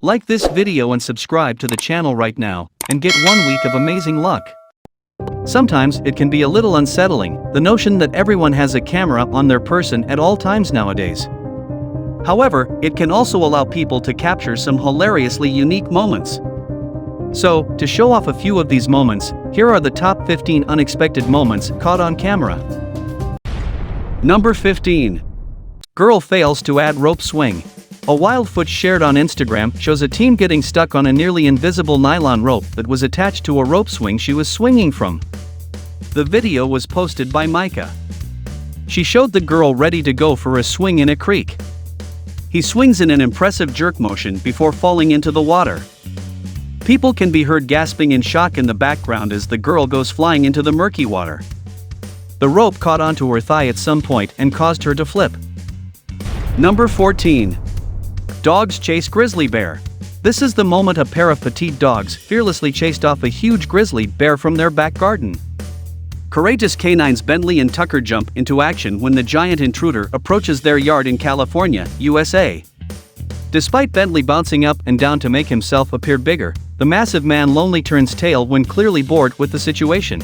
Like this video and subscribe to the channel right now, and get 1 week of amazing luck. Sometimes it can be a little unsettling, the notion that everyone has a camera on their person at all times nowadays. However, it can also allow people to capture some hilariously unique moments. So, to show off a few of these moments, here are the top 15 unexpected moments caught on camera. Number 15. Girl fails to add rope swing. A wild footage shared on Instagram shows a teen getting stuck on a nearly invisible nylon rope that was attached to a rope swing she was swinging from. The video was posted by Micah. She showed the girl ready to go for a swing in a creek. He swings in an impressive jerk motion before falling into the water. People can be heard gasping in shock in the background as the girl goes flying into the murky water. The rope caught onto her thigh at some point and caused her to flip. Number 14. Dogs chase grizzly bear. This is the moment a pair of petite dogs fearlessly chased off a huge grizzly bear from their back garden. Courageous canines Bentley and Tucker jump into action when the giant intruder approaches their yard in California, USA. Despite Bentley bouncing up and down to make himself appear bigger, the massive man lonely turns tail when clearly bored with the situation.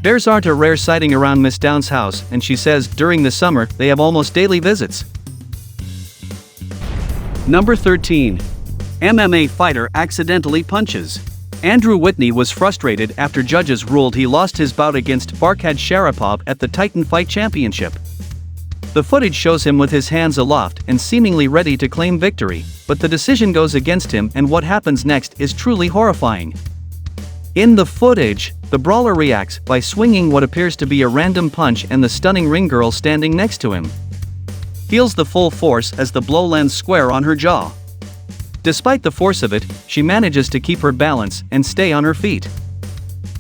Bears aren't a rare sighting around Miss Down's house, and she says during the summer they have almost daily visits. Number 13. MMA fighter accidentally punches. Andrew Whitney was frustrated after judges ruled he lost his bout against Farkhad Sharapov at the Titan Fight Championship. The footage shows him with his hands aloft and seemingly ready to claim victory, but the decision goes against him, and what happens next is truly horrifying. In the footage, the brawler reacts by swinging what appears to be a random punch, and the stunning ring girl standing next to him feels the full force as the blow lands square on her jaw. Despite the force of it, she manages to keep her balance and stay on her feet.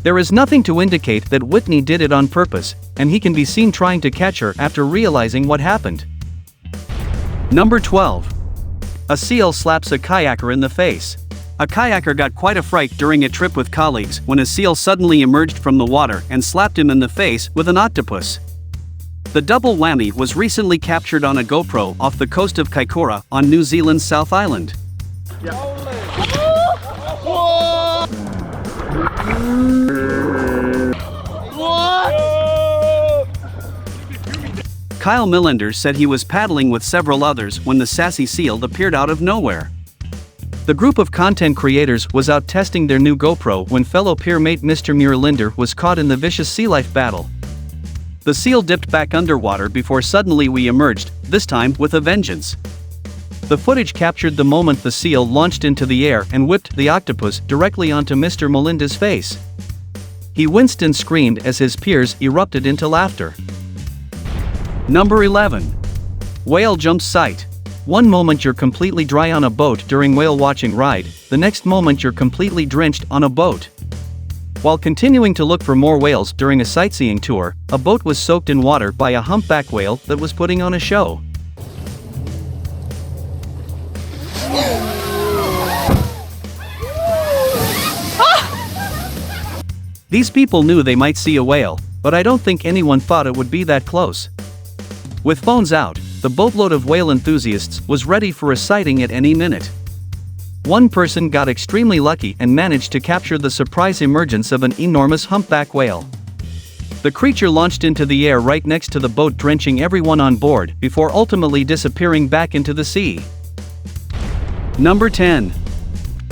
There is nothing to indicate that Whitney did it on purpose, and he can be seen trying to catch her after realizing what happened. Number 12. A seal slaps a kayaker in the face. A kayaker got quite a fright during a trip with colleagues when a seal suddenly emerged from the water and slapped him in the face with an octopus. The double whammy was recently captured on a GoPro off the coast of Kayaker on New Zealand's South Island. Kyle Millender said he was paddling with several others when the sassy seal appeared out of nowhere. The group of content creators was out testing their new GoPro when fellow peer mate Mr. Muir-Linder was caught in the vicious sea life battle. The seal dipped back underwater before suddenly emerged, this time with a vengeance. The footage captured the moment the seal launched into the air and whipped the octopus directly onto Mr. Melinda's face. He winced and screamed as his peers erupted into laughter. Number 11. Whale jumps sight. One moment you're completely dry on a boat during whale watching ride, the next moment you're completely drenched on a boat. While continuing to look for more whales during a sightseeing tour, a boat was soaked in water by a humpback whale that was putting on a show. These people knew they might see a whale, but I don't think anyone thought it would be that close. With phones out, the boatload of whale enthusiasts was ready for a sighting at any minute. One person got extremely lucky and managed to capture the surprise emergence of an enormous humpback whale. The creature launched into the air right next to the boat, drenching everyone on board before ultimately disappearing back into the sea. Number 10.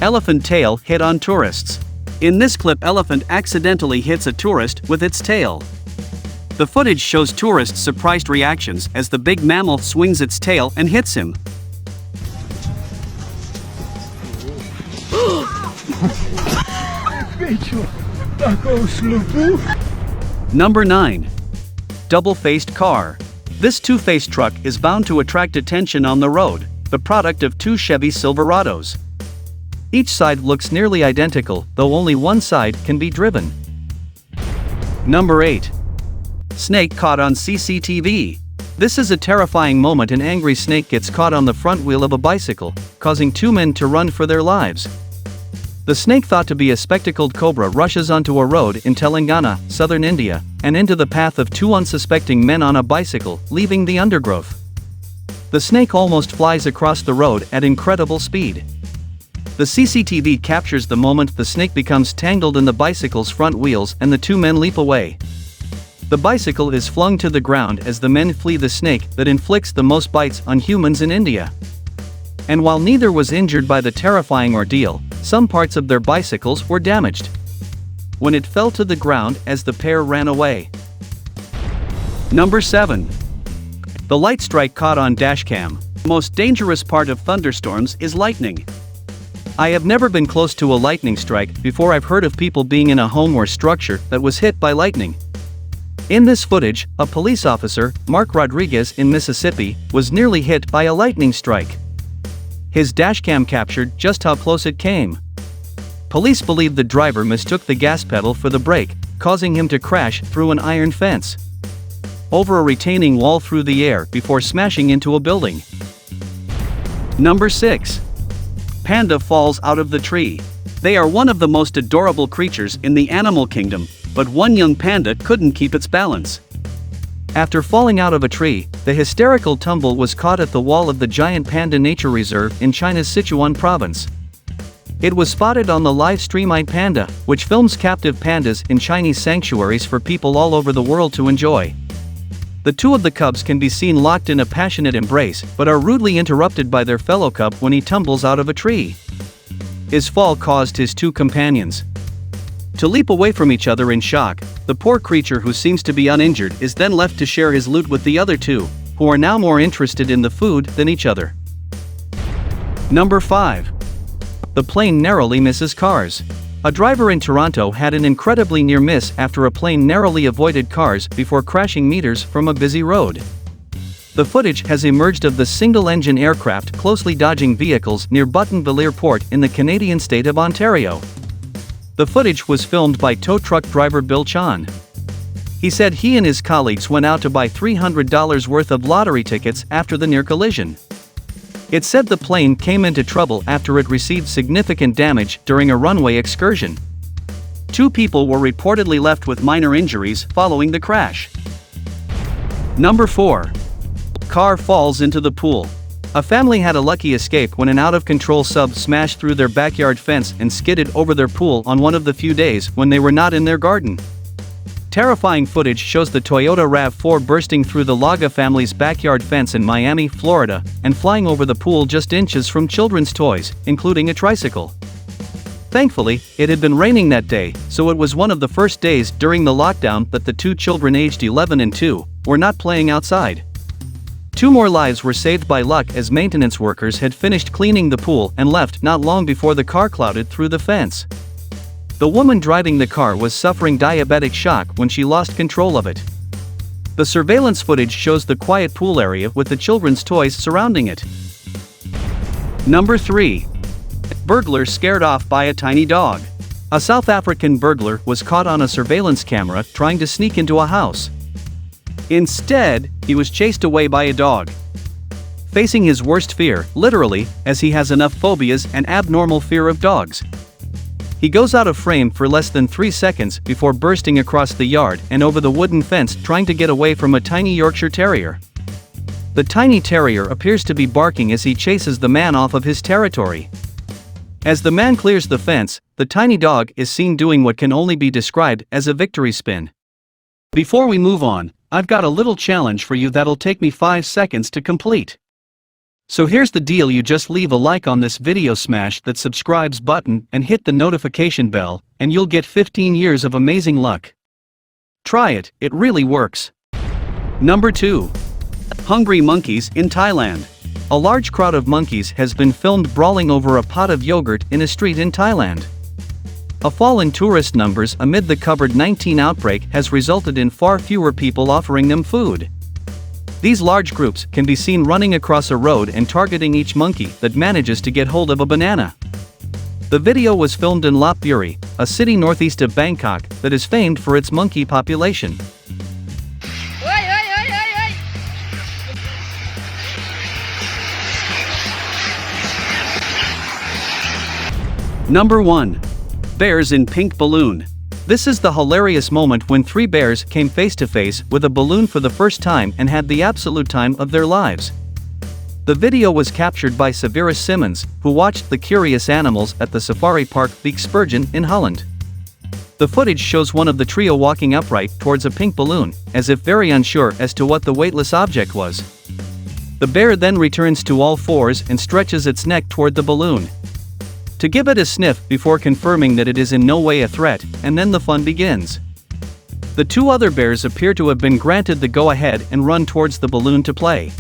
Elephant tail hit on tourists. In this clip, elephant accidentally hits a tourist with its tail. The footage shows tourists' surprised reactions as the big mammal swings its tail and hits him. Number 9. Double-faced car. This two-faced truck is bound to attract attention on the road, the product of two Chevy Silverados. Each side looks nearly identical, though only one side can be driven. Number 8. Snake caught on CCTV. This is a terrifying moment. An angry snake gets caught on the front wheel of a bicycle, causing two men to run for their lives. The snake, thought to be a spectacled cobra, rushes onto a road in Telangana, southern India, and into the path of two unsuspecting men on a bicycle, leaving the undergrowth. The snake almost flies across the road at incredible speed. The CCTV captures the moment the snake becomes tangled in the bicycle's front wheels and the two men leap away. The bicycle is flung to the ground as the men flee the snake that inflicts the most bites on humans in India. And while neither was injured by the terrifying ordeal, some parts of their bicycles were damaged when it fell to the ground as the pair ran away. Number 7. The light strike caught on dashcam. The most dangerous part of thunderstorms is lightning. I have never been close to a lightning strike before. I've heard of people being in a home or structure that was hit by lightning. In this footage, a police officer, Mark Rodriguez in Mississippi, was nearly hit by a lightning strike. His dashcam captured just how close it came. Police believe the driver mistook the gas pedal for the brake, causing him to crash through an iron fence over a retaining wall through the air before smashing into a building. Number 6. Panda falls out of the tree. They are one of the most adorable creatures in the animal kingdom, but one young panda couldn't keep its balance. After falling out of a tree, the hysterical tumble was caught at the wall of the giant panda nature reserve in China's Sichuan province. It was spotted on the live stream iPanda, which films captive pandas in Chinese sanctuaries for people all over the world to enjoy. The two of the cubs can be seen locked in a passionate embrace, but are rudely interrupted by their fellow cub when he tumbles out of a tree. His fall caused his two companions to leap away from each other in shock. The poor creature, who seems to be uninjured, is then left to share his loot with the other two, who are now more interested in the food than each other. Number 5. The plane narrowly misses cars. A driver in Toronto had an incredibly near miss after a plane narrowly avoided cars before crashing meters from a busy road. The footage has emerged of the single-engine aircraft closely dodging vehicles near Buttonville Airport in the Canadian state of Ontario. The footage was filmed by tow truck driver Bill Chan. He said he and his colleagues went out to buy $300 worth of lottery tickets after the near collision. It said the plane came into trouble after it received significant damage during a runway excursion. 2 people were reportedly left with minor injuries following the crash. Number 4. Car falls into the pool. A family had a lucky escape when an out-of-control sub smashed through their backyard fence and skidded over their pool on one of the few days when they were not in their garden. Terrifying footage shows the Toyota RAV4 bursting through the Laga family's backyard fence in Miami, Florida, and flying over the pool just inches from children's toys, including a tricycle. Thankfully, it had been raining that day, so it was one of the first days during the lockdown that the 2 children aged 11 and 2 were not playing outside. 2 more lives were saved by luck as maintenance workers had finished cleaning the pool and left not long before the car clouded through the fence. The woman driving the car was suffering diabetic shock when she lost control of it. The surveillance footage shows the quiet pool area with the children's toys surrounding it. Number 3. Burglar scared off by a tiny dog. A South African burglar was caught on a surveillance camera trying to sneak into a house. Instead, he was chased away by a dog. Facing his worst fear, literally, as he has enough phobias and abnormal fear of dogs. He goes out of frame for less than 3 seconds before bursting across the yard and over the wooden fence trying to get away from a tiny Yorkshire Terrier. The tiny terrier appears to be barking as he chases the man off of his territory. As the man clears the fence, the tiny dog is seen doing what can only be described as a victory spin. Before we move on, I've got a little challenge for you that'll take me 5 seconds to complete. So here's the deal: you just leave a like on this video, smash that subscribes button and hit the notification bell, and you'll get 15 years of amazing luck. Try it, it really works. Number 2. Hungry monkeys in Thailand. A large crowd of monkeys has been filmed brawling over a pot of yogurt in a street in Thailand. A fall in tourist numbers amid the COVID-19 outbreak has resulted in far fewer people offering them food. These large groups can be seen running across a road and targeting each monkey that manages to get hold of a banana. The video was filmed in Lop Buri, a city northeast of Bangkok that is famed for its monkey population. Number 1. Bears in pink balloon. This is the hilarious moment when 3 bears came face to face with a balloon for the first time and had the absolute time of their lives. The video was captured by Severus Simmons, who watched the curious animals at the safari park Spurgeon in Holland. The footage shows one of the trio walking upright towards a pink balloon, as if very unsure as to what the weightless object was. The bear then returns to all fours and stretches its neck toward the balloon to give it a sniff before confirming that it is in no way a threat, and then the fun begins. The two other bears appear to have been granted the go-ahead and run towards the balloon to play.